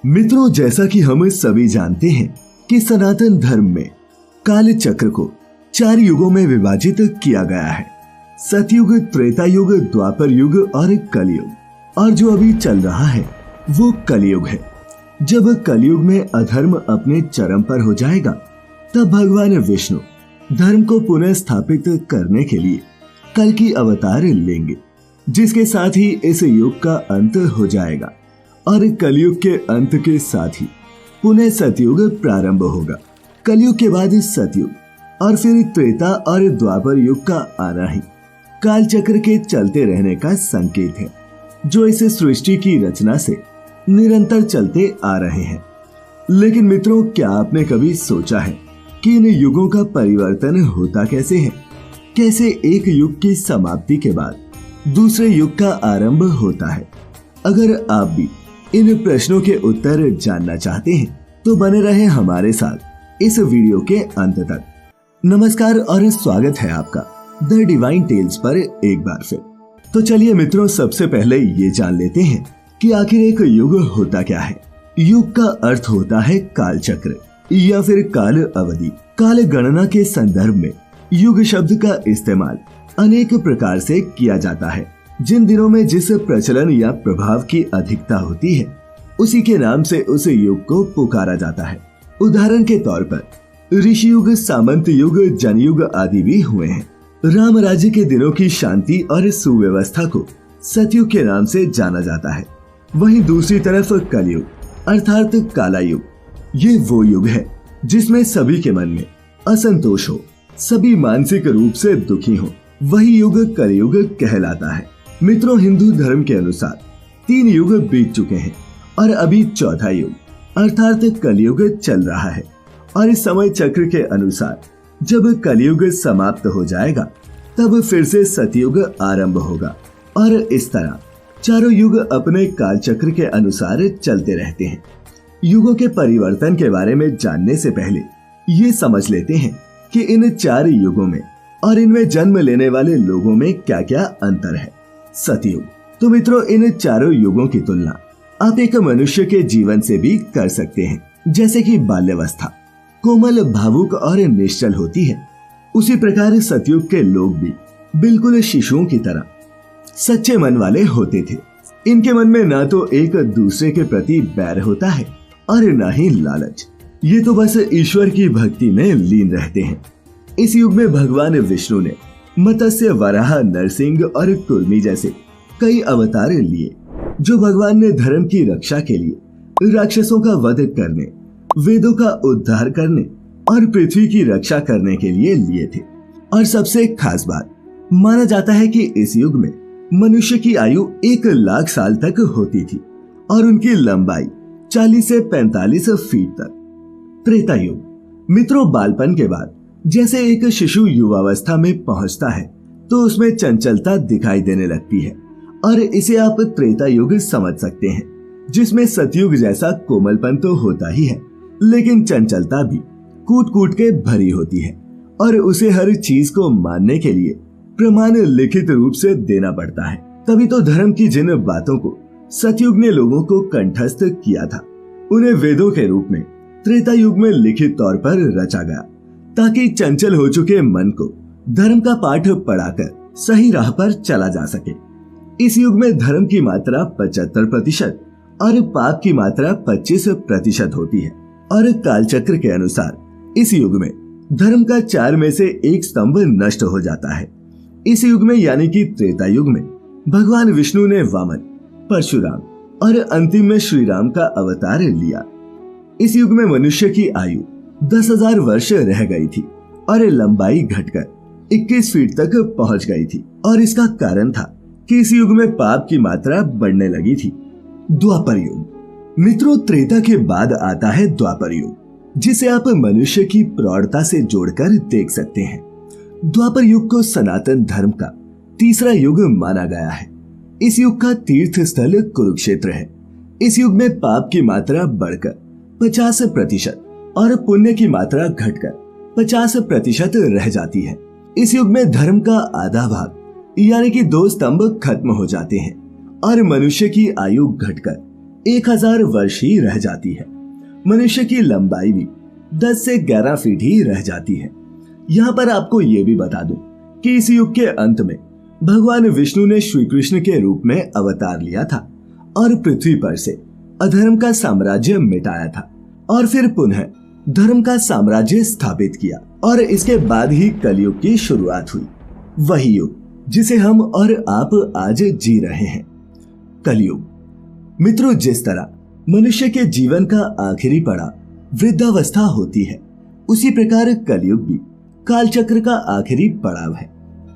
मित्रों, जैसा कि हम सभी जानते हैं कि सनातन धर्म में काल चक्र को 4 युगों में विभाजित किया गया है। सतयुग, त्रेता युग, द्वापर युग और कलयुग। और जो अभी चल रहा है वो कलयुग है। जब कलयुग में अधर्म अपने चरम पर हो जाएगा तब भगवान विष्णु धर्म को पुनः स्थापित करने के लिए कल की अवतार लेंगे, जिसके साथ ही इस युग का अंत हो जाएगा और कलयुग के अंत के साथ ही पुनः सतयुग प्रारंभ होगा। कलयुग के बाद सतयुग और फिर त्रेता और द्वापर युग का आना ही काल चक्र के चलते रहने का संकेत है, जो इस सृष्टि की रचना से निरंतर चलते आ रहे हैं। लेकिन मित्रों, क्या आपने कभी सोचा है कि इन युगों का परिवर्तन होता कैसे है? कैसे एक युग की समाप्ति के बाद दूसरे युग का आरंभ होता है? अगर आप भी इन प्रश्नों के उत्तर जानना चाहते हैं तो बने रहे हमारे साथ इस वीडियो के अंत तक। नमस्कार और स्वागत है आपका द डिवाइन टेल्स पर एक बार फिर। तो चलिए मित्रों, सबसे पहले ये जान लेते हैं कि आखिर एक युग होता क्या है। युग का अर्थ होता है काल चक्र या फिर काल अवधि। काल गणना के संदर्भ में युग शब्द का इस्तेमाल अनेक प्रकार से किया जाता है। जिन दिनों में जिस प्रचलन या प्रभाव की अधिकता होती है उसी के नाम से उस युग को पुकारा जाता है। उदाहरण के तौर पर ऋषि युग, सामंत युग, जनयुग आदि भी हुए हैं। राम राज्य के दिनों की शांति और सुव्यवस्था को सतयुग के नाम से जाना जाता है। वहीं दूसरी तरफ कलयुग अर्थात काला युग, ये वो युग है जिसमें सभी के मन में असंतोष हो, सभी मानसिक रूप से दुखी हो। वही युग कलयुग कहलाता है। मित्रों, हिंदू धर्म के अनुसार 3 युग बीत चुके हैं और अभी चौथा युग अर्थात कलयुग चल रहा है। और इस समय चक्र के अनुसार जब कलयुग समाप्त हो जाएगा तब फिर से सतयुग आरंभ होगा। और इस तरह चारों युग अपने काल चक्र के अनुसार चलते रहते हैं। युगों के परिवर्तन के बारे में जानने से पहले ये समझ लेते हैं कि इन 4 युगों में और इनमें जन्म लेने वाले लोगों में क्या क्या अंतर है। सतयुग। तो मित्रों, इन चारों युगों की तुलना आप एक मनुष्य के जीवन से भी कर सकते हैं। जैसे कि बाल्यावस्था कोमल, भावुक और निश्चल होती है, उसी प्रकार सतयुग के लोग भी बिल्कुल शिशुओं की तरह सच्चे मन वाले होते थे। इनके मन में ना तो एक दूसरे के प्रति बैर होता है और न ही लालच। ये तो बस ईश्वर की भक्ति में लीन रहते हैं। इस युग में भगवान विष्णु ने मत्स्य, वराह, नरसिंह और कुर्मी जैसे कई अवतार लिए, जो भगवान ने धर्म की रक्षा के लिए राक्षसों का वध करने, वेदों का उद्धार करने और पृथ्वी की रक्षा करने के लिए लिए थे। और सबसे खास बात, माना जाता है कि इस युग में मनुष्य की आयु 1,00,000 साल तक होती थी और उनकी लंबाई 40 से 45 फीट तक। त्रेता युग। मित्रों, बालपन के बाद जैसे एक शिशु युवावस्था में पहुंचता है तो उसमें चंचलता दिखाई देने लगती है और इसे आप त्रेता युग समझ सकते हैं, जिसमें सतयुग जैसा कोमलपन तो होता ही है, लेकिन चंचलता भी कूट कूट के भरी होती है और उसे हर चीज को मानने के लिए प्रमाण लिखित रूप से देना पड़ता है। तभी तो धर्म की जिन बातों को सतयुग ने लोगों को कंठस्थ किया था, उन्हें वेदों के रूप में त्रेता युग में लिखित तौर पर रचा गया, ताकि चंचल हो चुके मन को धर्म का पाठ पढ़ाकर सही राह पर चला जा सके। इस युग में धर्म की मात्रा 75% और पाप की मात्रा 25% होती है। और कालचक्र के अनुसार इस युग में धर्म का 4 में से 1 स्तंभ नष्ट हो जाता है। इस युग में यानी कि त्रेता युग में भगवान विष्णु ने वामन, परशुराम और अंतिम में श्री राम का अवतार लिया। इस युग में मनुष्य की आयु 10,000 वर्ष रह गई थी और लंबाई घटकर 21 फीट तक पहुंच गई थी। और इसका कारण था कि इस युग में पाप की मात्रा बढ़ने लगी थी। द्वापर युग। मित्रों, त्रेता के बाद आता है द्वापर युग, जिसे आप मनुष्य की प्रौढ़ता से जोड़कर देख सकते हैं। द्वापर युग को सनातन धर्म का तीसरा युग माना गया है। इस युग का तीर्थ स्थल कुरुक्षेत्र है। इस युग में पाप की मात्रा बढ़कर 50% और पुण्य की मात्रा घटकर 50% रह जाती है। इस युग में धर्म का आधा भाग यानी कि 2 स्तंभ खत्म हो जाते हैं और मनुष्य की आयु घटकर 1000 वर्ष ही रह जाती है। मनुष्य की लंबाई भी 10 से 11 फीट ही रह जाती है। यहाँ पर आपको ये भी बता दूं कि इस युग के अंत में भगवान विष्णु ने श्री कृष्ण के रूप में अवतार लिया था और पृथ्वी पर से अधर्म का साम्राज्य मिटाया था और फिर पुनः धर्म का साम्राज्य स्थापित किया और इसके बाद ही कलयुग की शुरुआत हुई। वही युग जिसे हम और आप आज जी रहे हैं, कलयुग। मित्रों, जिस तरह मनुष्य के जीवन का आखिरी पड़ाव वृद्धावस्था होती है, उसी प्रकार कलयुग भी कालचक्र का आखिरी पड़ाव है,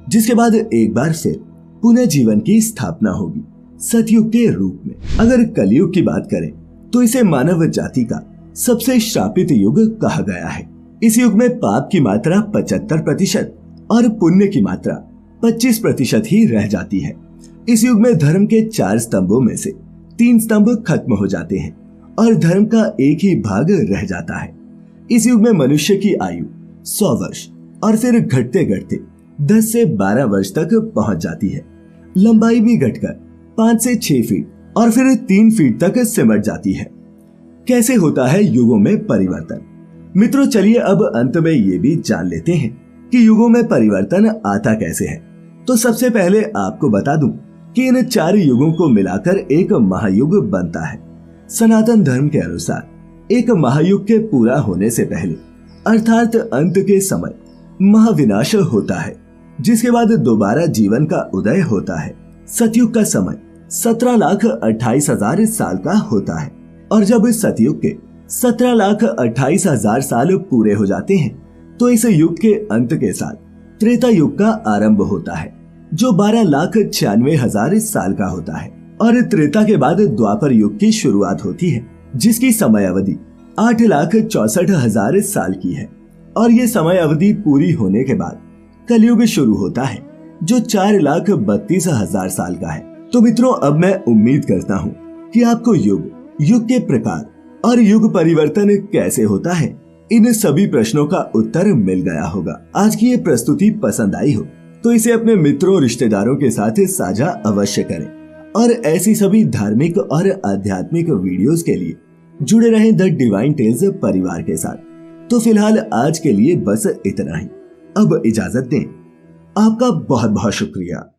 जिसके बाद एक बार फिर पुनः जीवन की स्थापना होगी सतयुग के रूप में। अगर कलयुग की बात करें तो इसे मानव जाति का सबसे श्रापित युग कहा गया है। इस युग में पाप की मात्रा 75% और पुण्य की मात्रा 25% ही रह जाती है। इस युग में धर्म के 4 स्तंभों में से 3 स्तंभ खत्म हो जाते हैं और धर्म का एक ही भाग रह जाता है। इस युग में मनुष्य की आयु 100 वर्ष और फिर घटते घटते 10 से 12 वर्ष तक पहुंच जाती है। लंबाई भी घटकर 5 से 6 फीट और फिर 3 फीट तक सिमट जाती है। कैसे होता है युगों में परिवर्तन? मित्रों, चलिए अब अंत में ये भी जान लेते हैं कि युगों में परिवर्तन आता कैसे है। तो सबसे पहले आपको बता दूं कि इन 4 युगों को मिलाकर एक महायुग बनता है। सनातन धर्म के अनुसार एक महायुग के पूरा होने से पहले अर्थात अंत के समय महाविनाश होता है, जिसके बाद दोबारा जीवन का उदय होता है। सतयुग का समय 17,28,000 साल का होता है और जब सतयुग के 17,28,000 साल पूरे हो जाते हैं तो इस युग के अंत के साथ त्रेता युग का आरंभ होता है, जो 12,96,000 साल का होता है और त्रेता के बाद द्वापर युग की शुरुआत होती है, जिसकी समय अवधि 8,64,000 साल की है और ये समय अवधि पूरी होने के बाद कलयुग शुरू होता है, जो 4,32,000 साल का है। तो मित्रों, अब मैं उम्मीद करता हूँ कि आपको युग के प्रकार और युग परिवर्तन कैसे होता है, इन सभी प्रश्नों का उत्तर मिल गया होगा। आज की ये प्रस्तुति पसंद आई हो तो इसे अपने मित्रों रिश्तेदारों के साथ साझा अवश्य करें और ऐसी सभी धार्मिक और आध्यात्मिक वीडियोस के लिए जुड़े रहें द डिवाइन टेल्स परिवार के साथ। तो फिलहाल आज के लिए बस इतना ही। अब इजाजत दें। आपका बहुत बहुत शुक्रिया।